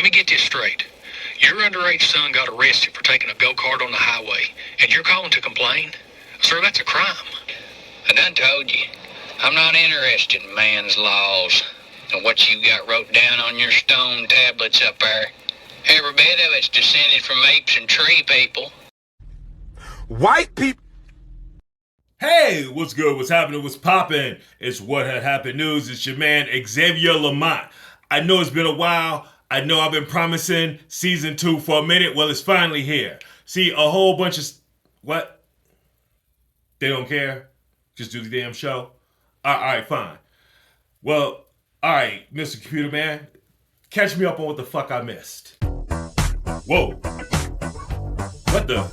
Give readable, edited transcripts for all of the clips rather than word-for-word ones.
Let me get this straight. Your underage son got arrested for taking a go-kart on the highway, and you're calling to complain? Sir, that's a crime. I done told you, I'm not interested in man's laws and what you got wrote down on your stone tablets up there. Every bit of it's descended from apes and tree people. White people. Hey, what's good? What's happening? What's poppin'? It's What Had Happened News. It's your man, Xavier Lamont. I know it's been a while. I know I've been promising season 2 for a minute. Well, it's finally here. See, a whole bunch of... What? They don't care? Just do the damn show? All right, fine. Well, all right, Mr. Computer Man. Catch me up on what the fuck I missed. Whoa. What the...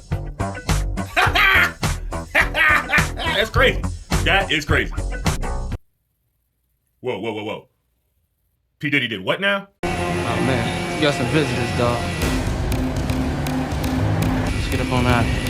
That's crazy. That is crazy. Whoa. P. Diddy did what now? Oh man, you got some visitors, dog. Let's get up on out of here.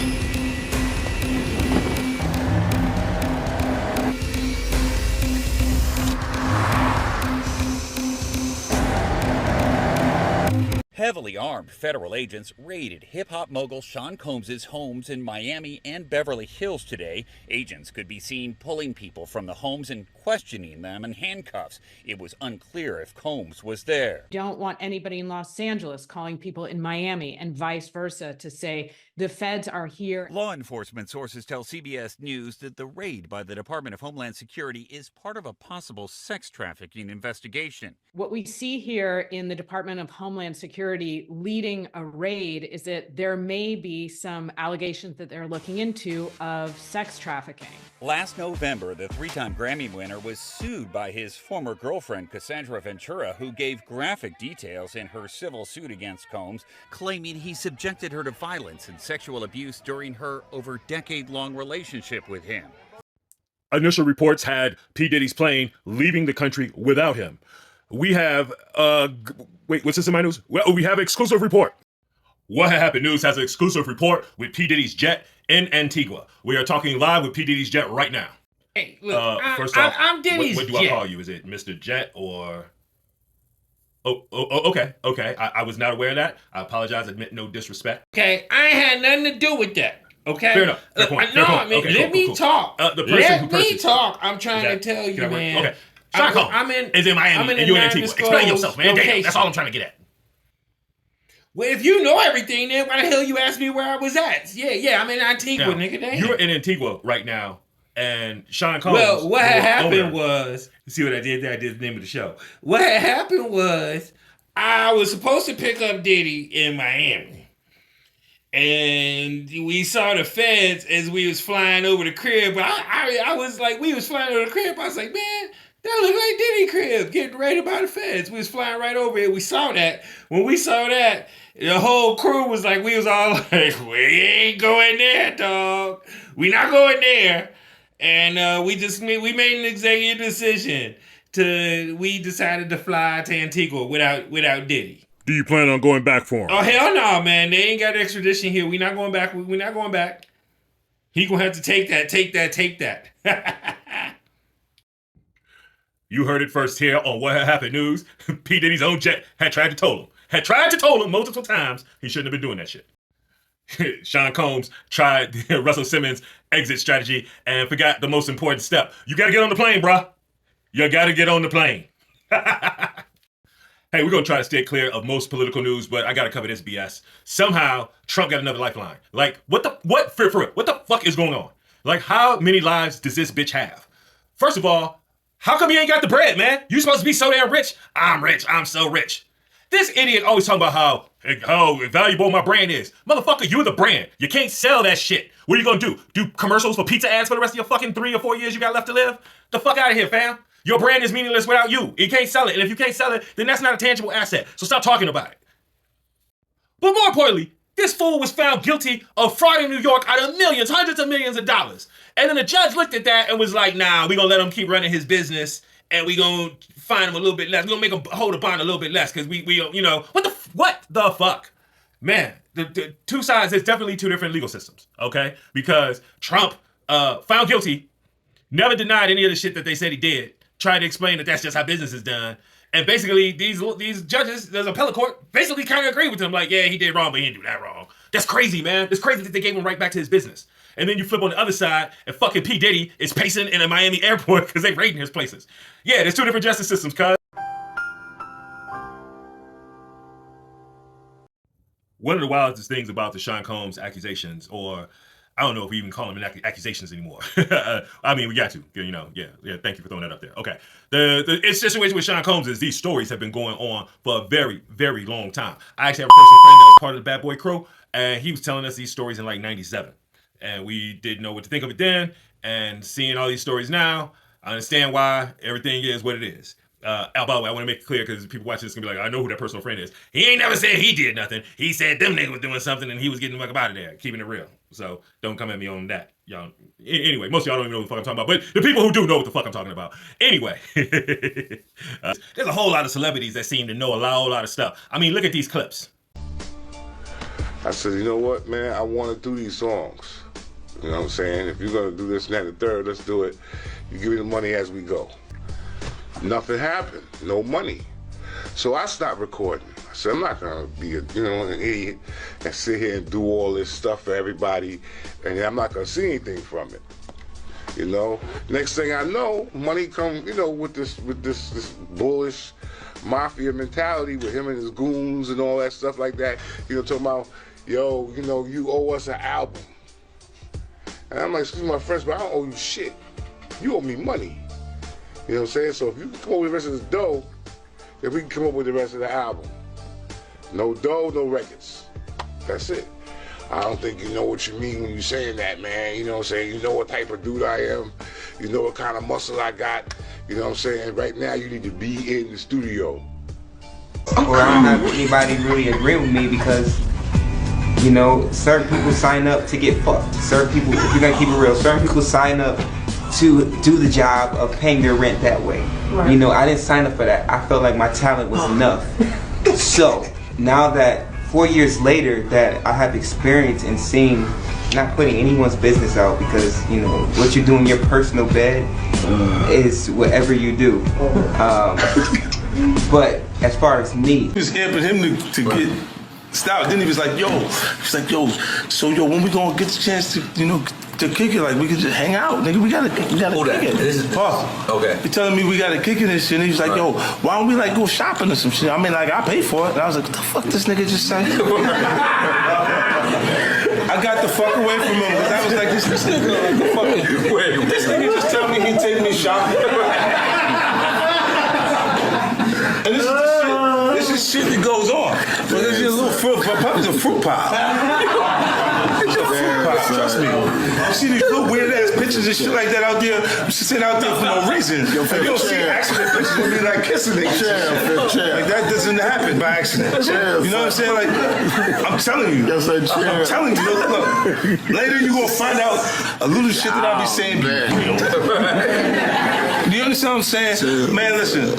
Heavily armed federal agents raided hip-hop mogul Sean Combs' homes in Miami and Beverly Hills today. Agents could be seen pulling people from the homes and questioning them in handcuffs. It was unclear if Combs was there. Don't want anybody in Los Angeles calling people in Miami and vice versa to say the feds are here. Law enforcement sources tell CBS News that the raid by the Department of Homeland Security is part of a possible sex trafficking investigation. What we see here in the Department of Homeland Security leading a raid is that there may be some allegations that they're looking into of sex trafficking. Last November, the 3-time Grammy winner was sued by his former girlfriend, Cassandra Ventura, who gave graphic details in her civil suit against Combs, claiming he subjected her to violence and sexual abuse during her over decade-long relationship with him. Initial reports had P. Diddy's plane leaving the country without him. We have, wait, what's this in my news? Well, we have an exclusive report. What Had Happened News has an exclusive report with P. Diddy's jet in Antigua. We are talking live with P. Diddy's jet right now. Hey, look, First off, I'm Diddy's what do jet. I call you? Is it Mr. Jet or... Oh, okay. I was not aware of that. I apologize. I meant no disrespect. Okay, I ain't had nothing to do with that. Okay, Fair enough. Fair point. Okay, let me cool. talk. The person let who me purchased talk. I'm trying to tell you, man. Okay. Sean Combs is in Miami and you're in Antigua. Explain yourself, man. Damn, that's all I'm trying to get at. Well, if you know everything, then why the hell you asked me where I was at? Yeah, I'm in Antigua, Now, nigga. Damn. You're in Antigua right now, and Sean Combs... Well, what had happened owner. was... See what I did there? I did the name of the show. What had happened was I was supposed to pick up Diddy in Miami. And we saw the feds as we was flying over the crib. I was like, we was flying over the crib. I was like, man, that look like Diddy crib getting raided by the feds. We was flying right over it. We saw that. When we saw that, the whole crew was like, we was all like, we ain't going there, dog. We not going there. And we made an executive decision we decided to fly to Antigua without Diddy. Do you plan on going back for him? Oh, hell no, man. They ain't got extradition here. We not going back. We not going back. He gonna have to take that. You heard it first here on What Had Happened News. P. Diddy's own jet had tried to toll him multiple times. He shouldn't have been doing that shit. Sean Combs tried Russell Simmons' exit strategy and forgot the most important step. You gotta get on the plane, bruh. You gotta get on the plane. Hey, we're gonna try to stay clear of most political news, but I gotta cover this BS. Somehow, Trump got another lifeline. Like, what the fuck is going on? Like, how many lives does this bitch have? First of all, how come you ain't got the bread, man? You supposed to be so damn rich. I'm so rich. This idiot always talking about how valuable my brand is. Motherfucker, you're the brand. You can't sell that shit. What are you gonna do? Do commercials for pizza ads for the rest of your fucking 3 or 4 years you got left to live? The fuck out of here, fam. Your brand is meaningless without you. You can't sell it. And if you can't sell it, then that's not a tangible asset. So stop talking about it. But more importantly, this fool was found guilty of fraud in New York out of millions, hundreds of millions of dollars. And then the judge looked at that and was like, nah, we're gonna let him keep running his business and we're gonna fine him a little bit less. We're gonna make him hold a bond a little bit less because we what the fuck? Man, the two sides, there's definitely two different legal systems, okay? Because Trump found guilty, never denied any of the shit that they said he did, tried to explain that that's just how business is done, And basically, these judges, there's appellate court, basically kind of agree with him. Like, yeah, he did wrong, but he didn't do that wrong. That's crazy, man. It's crazy that they gave him right back to his business. And then you flip on the other side, and fucking P. Diddy is pacing in a Miami airport because they raiding his places. Yeah, there's two different justice systems, cuz. One of the wildest things about the Sean Combs accusations, or I don't know if we even call them accusations anymore. I mean, we got to, yeah. Thank you for throwing that up there. Okay, the situation with Sean Combs is these stories have been going on for a very, very long time. I actually have a personal friend that was part of the Bad Boy crew, and he was telling us these stories in like '97, and we didn't know what to think of it then. And seeing all these stories now, I understand why everything is what it is. By the way, I want to make it clear because people watching this can be like, I know who that personal friend is. He ain't never said he did nothing. He said them niggas was doing something and he was getting the fuck out of there, keeping it real. So don't come at me on that, y'all. Anyway, most of y'all don't even know what the fuck I'm talking about, but the people who do know what the fuck I'm talking about. Anyway, there's a whole lot of celebrities that seem to know a whole lot of stuff. I mean, look at these clips. I said, you know what, man? I want to do these songs. You know what I'm saying? If you're going to do this and that and the third, let's do it. You give me the money as we go. Nothing happened. No money. So I stopped recording. I said, I'm not going to be an idiot and sit here and do all this stuff for everybody, and I'm not going to see anything from it. You know? Next thing I know, money come, with this bullish mafia mentality with him and his goons and all that stuff like that. Talking about, yo, you owe us an album. And I'm like, excuse my French, but I don't owe you shit. You owe me money. You know what I'm saying? So if you can come up with the rest of the dough, then we can come up with the rest of the album. No dough, no records. That's it. I don't think you know what you mean when you're saying that, man. You know what I'm saying? You know what type of dude I am. You know what kind of muscle I got. You know what I'm saying? Right now, you need to be in the studio. Well, I don't have anybody really agree with me because, certain people sign up to get fucked. Certain people, if you're gonna keep it real, certain people sign up to do the job of paying their rent that way. Right. I didn't sign up for that. I felt like my talent was enough. So now that 4 years later that I have experience in seeing, not putting anyone's business out because, what you do in your personal bed is whatever you do. But as far as me, it was amping him to get stopped. Then he was like, yo, when we gonna get the chance to, to kick it, like we could just hang out, nigga. We gotta kick it. This is possible. Okay. He telling me we gotta kick it and shit. And he was like, yo, why don't we go shopping or some shit? I mean, I pay for it. And I was like, what the fuck this nigga just said? I got the fuck away from him because I was like, this nigga, this nigga just tell me he take me shopping. And this is shit that goes on. But there's a little fruit pie. It's a fruit pie. It's a fruit pie, trust me. You see these little weird ass pictures and shit like that out there, sitting out there for no reason. You don't see accident pictures of me like kissing niggas. Like that doesn't happen by accident. You know what I'm saying? Like, I'm telling you. I'm telling you. Look, later you gonna find out a little shit that I be saying be real. Do you understand what I'm saying? Man, listen,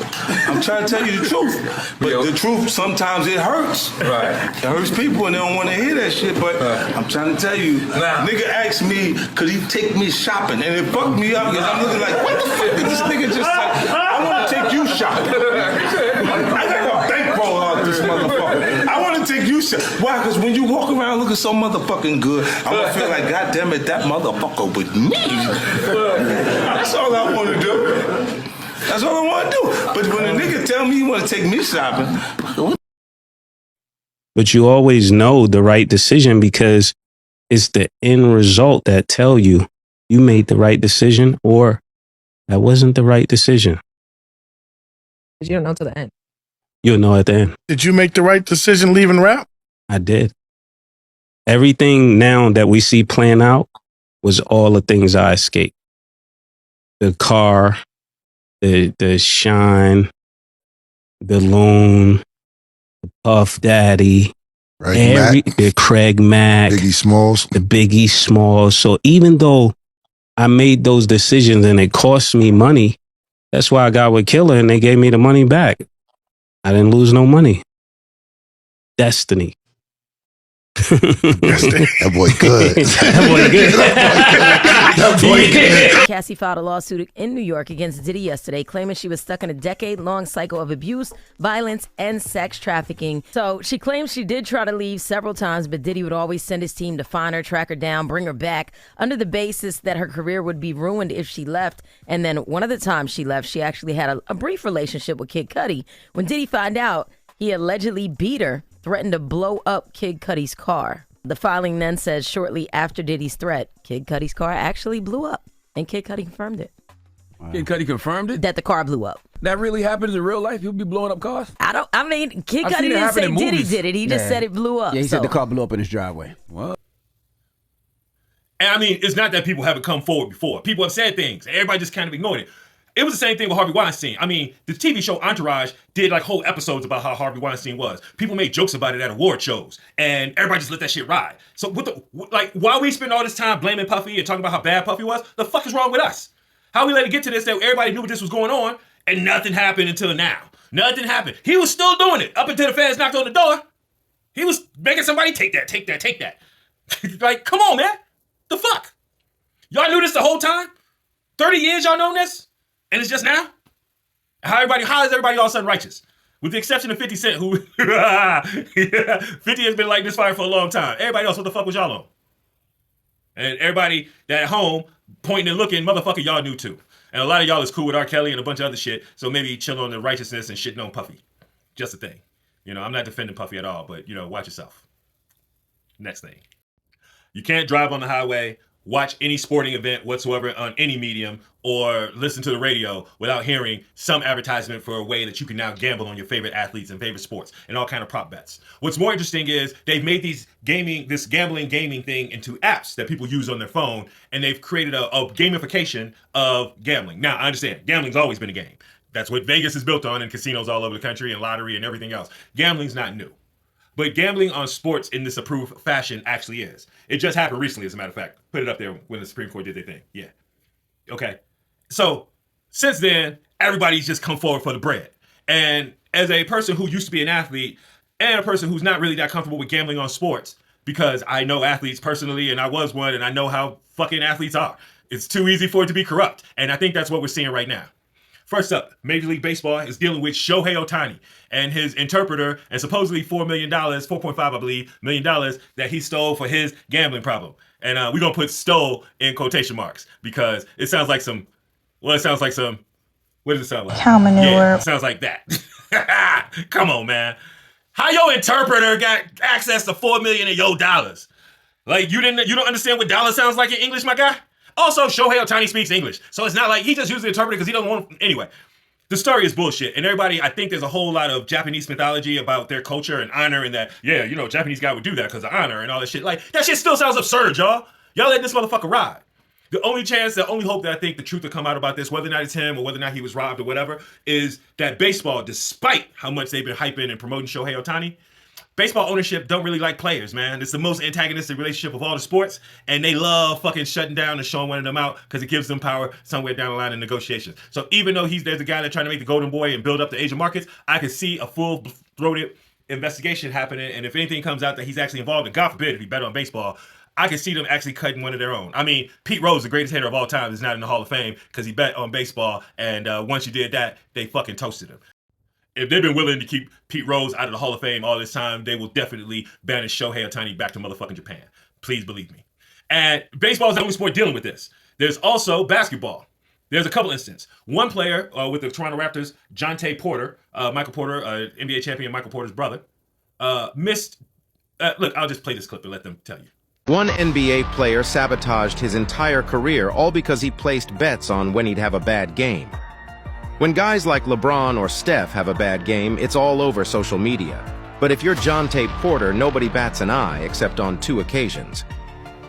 I'm trying to tell you the truth. But the truth, sometimes it hurts. Right. It hurts people and they don't want to hear that shit. But I'm trying to tell you, nigga asked me, could he take me shopping? And it fucked me up because I'm looking like, what the fuck did this nigga just say? I want to take you shopping. I got a bankroll out this motherfucker. I want to take you shopping. Why? Because when you walk around looking so motherfucking good, I'm going to feel like, God damn it, that motherfucker with me. That's all I want to do. That's all I want to do. But when a nigga tell me he want to take me shopping. But you always know the right decision because it's the end result that tell you made the right decision or that wasn't the right decision. You don't know till the end. You'll know at the end. Did you make the right decision leaving rap? I did. Everything now that we see playing out was all the things I escaped. The car, the shine, the loan, the Puff Daddy, the Craig Mack, Biggie Smalls. the Biggie Smalls. So even though I made those decisions and it cost me money, that's why I got with Killer and they gave me the money back. I didn't lose no money. Destiny. That boy good. That boy good. That boy good. Cassie filed a lawsuit in New York against Diddy yesterday, claiming she was stuck in a decade-long cycle of abuse, violence, and sex trafficking. So she claims she did try to leave several times, but Diddy would always send his team to find her, track her down, bring her back, under the basis that her career would be ruined if she left. And then one of the times she left, she actually had a brief relationship with Kid Cudi. When Diddy found out, he allegedly beat her, threatened to blow up Kid Cudi's car. The filing then says shortly after Diddy's threat, Kid Cudi's car actually blew up, and Kid Cudi confirmed it. Wow. Kid Cudi confirmed it? That the car blew up. That really happens in real life? People be blowing up cars? I mean, Kid Cudi didn't say Diddy did it. He just said it blew up. Yeah, he said the car blew up in his driveway. What? And I mean, it's not that people haven't come forward before. People have said things. Everybody just kind of ignored it. It was the same thing with Harvey Weinstein. I mean, the TV show Entourage did like whole episodes about how Harvey Weinstein was. People made jokes about it at award shows, and everybody just let that shit ride. So while we spend all this time blaming Puffy and talking about how bad Puffy was, the fuck is wrong with us? How we let it get to this that everybody knew this was going on, and nothing happened until now. Nothing happened. He was still doing it up until the feds knocked on the door. He was making somebody take that. Like, come on, man. The fuck? Y'all knew this the whole time? 30 years y'all known this? And it's just now? How is everybody all of a sudden righteous? With the exception of 50 Cent, who 50 has been lighting this fire for a long time. Everybody else, what the fuck was y'all on? And everybody that at home pointing and looking, motherfucker, y'all knew too. And a lot of y'all is cool with R. Kelly and a bunch of other shit, so maybe chill on the righteousness and shitting on Puffy. Just a thing. You know, I'm not defending Puffy at all, but, you know, watch yourself. Next thing. You can't drive on the highway, watch any sporting event whatsoever on any medium, or listen to the radio without hearing some advertisement for a way that you can now gamble on your favorite athletes and favorite sports and all kind of prop bets. What's more interesting is they've made this gambling gaming thing into apps that people use on their phone, and they've created a gamification of gambling. Now, I understand, gambling's always been a game. That's what Vegas is built on, and casinos all over the country, and lottery and everything else. Gambling's not new. But gambling on sports in this approved fashion actually is. It just happened recently, as a matter of fact. Put it up there when the Supreme Court did their thing. Yeah. Okay. So, since then, everybody's just come forward for the bread. And as a person who used to be an athlete, and a person who's not really that comfortable with gambling on sports, because I know athletes personally, and I was one, and I know how fucking athletes are. It's too easy for it to be corrupt. And I think that's what we're seeing right now. First up, Major League Baseball is dealing with Shohei Ohtani and his interpreter and supposedly $4 million, $4.5, I believe, $million that he stole for his gambling problem. And we're going to put stole in quotation marks because it sounds like some, what does it sound like? Cow manure. Yeah, it sounds like that. Come on, man. How your interpreter got access to $4 million of your dollars? Like, you don't understand what dollar sounds like in English, my guy? Also, Shohei Ohtani speaks English, so it's not like he just uses the interpreter because he doesn't want to. Anyway, the story is bullshit, and everybody, I think there's a whole lot of Japanese mythology about their culture and honor and that, yeah, you know, Japanese guy would do that because of honor and all that shit. Like, that shit still sounds absurd, y'all. Y'all letting this motherfucker ride. The only hope that I think the truth will come out about this, whether or not it's him or whether or not he was robbed or whatever, is that baseball, despite how much they've been hyping and promoting Shohei Ohtani, baseball ownership don't really like players, man. It's the most antagonistic relationship of all the sports, and they love fucking shutting down and showing one of them out because it gives them power somewhere down the line in negotiations. So even though there's a guy that's trying to make the golden boy and build up the Asian markets, I can see a full-throated investigation happening, and if anything comes out that he's actually involved, and God forbid if he bet on baseball, I can see them actually cutting one of their own. I mean, Pete Rose, the greatest hitter of all time, is not in the Hall of Fame because he bet on baseball, and once you did that, they fucking toasted him. If they've been willing to keep Pete Rose out of the Hall of Fame all this time, they will definitely banish Shohei Ohtani back to motherfucking Japan. Please believe me. And baseball is the only sport dealing with this. There's also basketball. There's a couple instances. One player with the Toronto Raptors, Jonte Porter, Michael Porter, NBA champion Michael Porter's brother, missed... look, I'll just play this clip and let them tell you. One NBA player sabotaged his entire career all because he placed bets on when he'd have a bad game. When guys like LeBron or Steph have a bad game, it's all over social media. But if you're Jonte Porter, nobody bats an eye except on two occasions.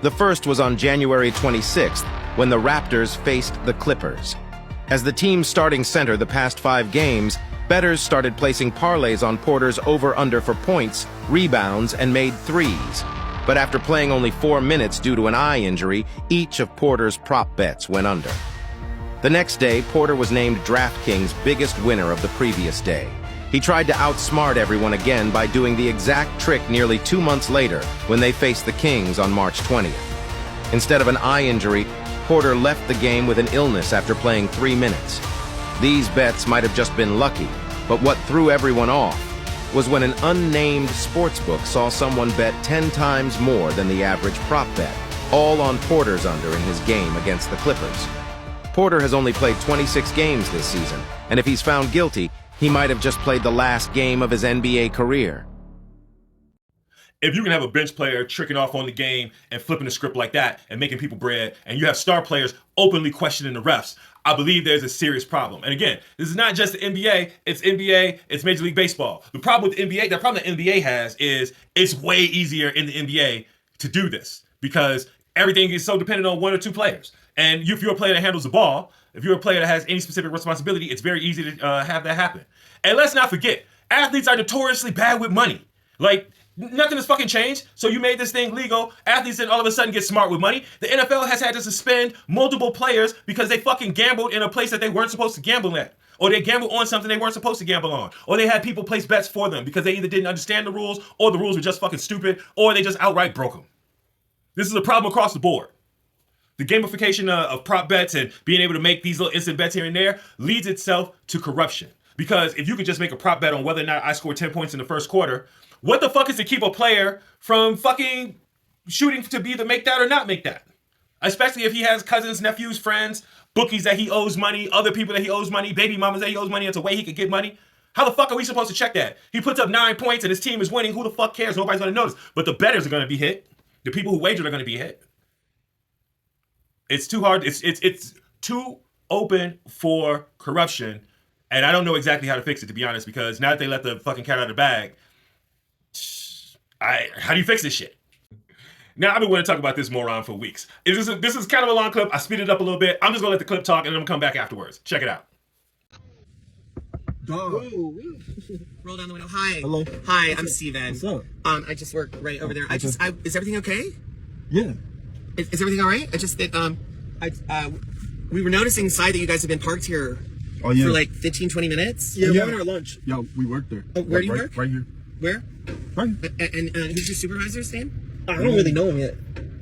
The first was on January 26th, when the Raptors faced the Clippers. As the team's starting center the past 5 games, bettors started placing parlays on Porter's over-under for points, rebounds, and made threes. But after playing only 4 minutes due to an eye injury, each of Porter's prop bets went under. The next day, Porter was named DraftKings' biggest winner of the previous day. He tried to outsmart everyone again by doing the exact trick nearly 2 months later when they faced the Kings on March 20th. Instead of an eye injury, Porter left the game with an illness after playing 3 minutes. These bets might have just been lucky, but what threw everyone off was when an unnamed sportsbook saw someone bet 10 times more than the average prop bet, all on Porter's under in his game against the Clippers. Porter has only played 26 games this season, and if he's found guilty, he might have just played the last game of his NBA career. If you can have a bench player tricking off on the game and flipping the script like that and making people bread, and you have star players openly questioning the refs, I believe there's a serious problem. And again, this is not just the NBA, it's Major League Baseball. The problem with the NBA, the problem the NBA has is it's way easier in the NBA to do this because everything is so dependent on 1 or 2 players. And if you're a player that handles the ball, if you're a player that has any specific responsibility, it's very easy to have that happen. And let's not forget, athletes are notoriously bad with money. Like, nothing has fucking changed. So you made this thing legal. Athletes then all of a sudden get smart with money. The NFL has had to suspend multiple players because they fucking gambled in a place that they weren't supposed to gamble at. Or they gambled on something they weren't supposed to gamble on. Or they had people place bets for them because they either didn't understand the rules or the rules were just fucking stupid or they just outright broke them. This is a problem across the board. The gamification of prop bets and being able to make these little instant bets here and there leads itself to corruption. Because if you could just make a prop bet on whether or not I scored 10 points in the first quarter, what the fuck is to keep a player from fucking shooting to be either make that or not make that? Especially if he has cousins, nephews, friends, bookies that he owes money, other people that he owes money, baby mamas that he owes money. It's a way he could get money. How the fuck are we supposed to check that? He puts up 9 points and his team is winning. Who the fuck cares? Nobody's going to notice. But the bettors are going to be hit. The people who wagered are going to be hit. It's too hard. It's too open for corruption. And I don't know exactly how to fix it, to be honest, because now that they let the fucking cat out of the bag, how do you fix this shit? Now, I've been wanting to talk about this moron for weeks. This is kind of a long clip. I speeded it up a little bit. I'm just going to let the clip talk, and then I'm going to come back afterwards. Check it out. Roll down the window. Hi. Hello. Hi, I'm Steven. What's up? I just work right over there. Is everything okay? Yeah. Is everything all right? We were noticing inside that you guys have been parked here for like 15, 20 minutes. Yeah, we're having our lunch. Yo, we work there. Oh, where do you work? Right here. Where? Right. And who's your supervisor's name? I don't really know him yet.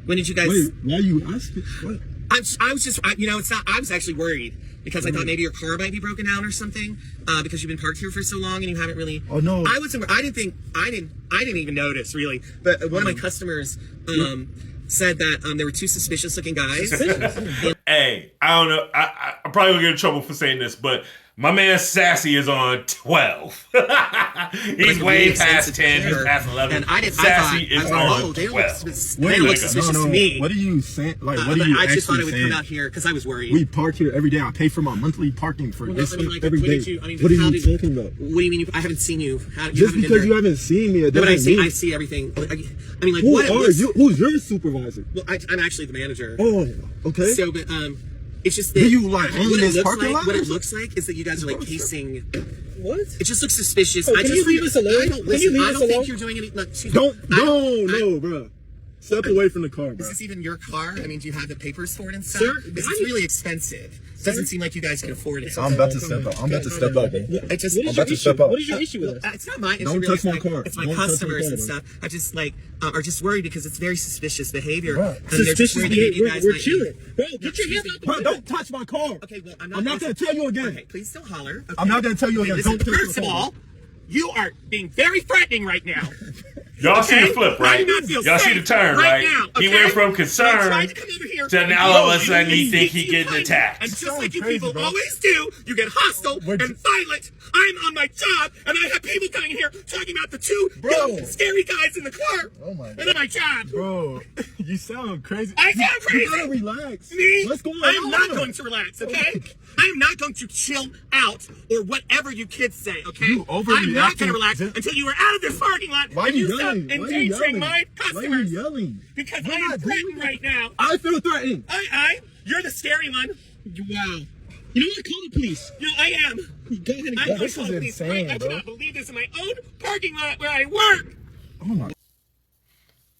When did you guys? Wait, why are you asking? What? I was just, it's not. I was actually worried because I thought maybe your car might be broken down or something because you've been parked here for so long and you haven't really. Oh no. I didn't even notice really. But one of my customers said that there were 2 suspicious-looking guys. Hey, I don't know. I'm probably gonna get in trouble for saying this, but my man Sassy is on 12. He's way past 10. He's past 11. And Sassy is on 12. They look suspicious to me. What are you saying? Like, what are you I actually just thought I would saying? come out here because I was worried. We park here every day. I pay for my monthly parking for this every day. What What are you talking about? What do you mean? I haven't seen you. Just because you haven't seen me, it No, but doesn't mean. I see everything. I mean, like, Who what it are looks, you? Who's your supervisor? Well, I'm actually the manager. Oh, okay. So, but it's just that Do you like own what it this looks parking like. lot? What it looks like is that you guys are like casing. What? It just looks suspicious. Oh, can you leave us alone? I don't Can you leave I us don't think alone? you're doing any. Look, excuse Don't. me. No, bro. Step away from the car, bro. Is this even your car? I mean, do you have the papers for it and stuff? Sir, This is really expensive. It doesn't seem like you guys can afford it. I'm about to step up. I'm about to step up, bro. I'm about to step up. What is your issue with us? It's not my issue. Don't touch my car. It's my Don't touch my customers car, and bro. stuff. I just are just worried because it's very suspicious behavior. Bro, And they're just worried that you guys we're might chilling. be- Bro, get your hands out the way. Don't touch my car. Okay, well, I'm not going to tell you again. Okay, please don't holler. Okay? I'm not going to tell you again. Listen, Don't touch first my of car. all, you are being very threatening right now. Y'all see the Okay? flip, I right? do not feel Y'all see safe the turn, right? now, He okay? went from I tried concern to come over here to now all of a sudden he think he getting attacked. And just like you people always do, you get hostile and violent. I'm on my job, and I have people coming here talking about the 2 young, scary guys in the car. Oh my And then my job. Bro, you sound crazy. I sound crazy. You gotta relax. Me? What's going I'm on? not going to relax, okay? I'm not going to chill out or whatever you kids say, okay? You I'm not going to overreacting. relax until you are out of this parking lot Why are and you you stop yelling? Why are you endangering yelling? my Why are you customers. yelling? Because You're I am not threatened doing right now. I feel threatened. You're the scary one. Wow. You know what? Call the police. No, I am. Go ahead and I'm go. going This to is call the police. insane, I bro. cannot believe this in my own parking lot where I work. Oh my.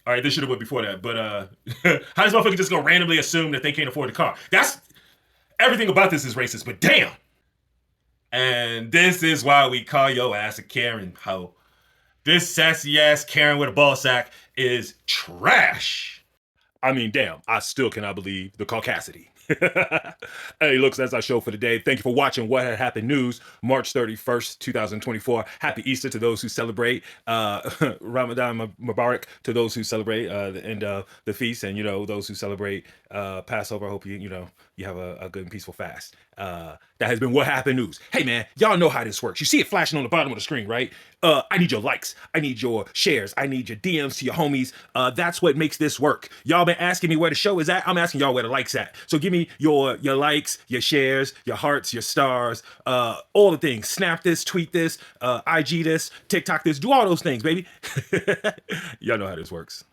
All right, this should have went before that, but how does motherfucker just go randomly assume that they can't afford the car? That's everything about this is racist, but damn. And this is why we call your ass a Karen, ho. This sassy ass Karen with a ball sack is trash. I mean, damn, I still cannot believe the caucasity. Hey, looks, that's our show for today. Thank you for watching What Had Happened News, March 31st, 2024. Happy Easter to those who celebrate. Ramadan Mubarak to those who celebrate the end of the feast. And, those who celebrate Passover. I hope you have a good and peaceful fast. That has been What Happened News. Hey, man, y'all know how this works. You see it flashing on the bottom of the screen, right? I need your likes. I need your shares. I need your DMs to your homies. That's what makes this work. Y'all been asking me where the show is at. I'm asking y'all where the likes at. So give me your likes, your shares, your hearts, your stars, all the things. Snap this, tweet this, IG this, TikTok this. Do all those things, baby. Y'all know how this works.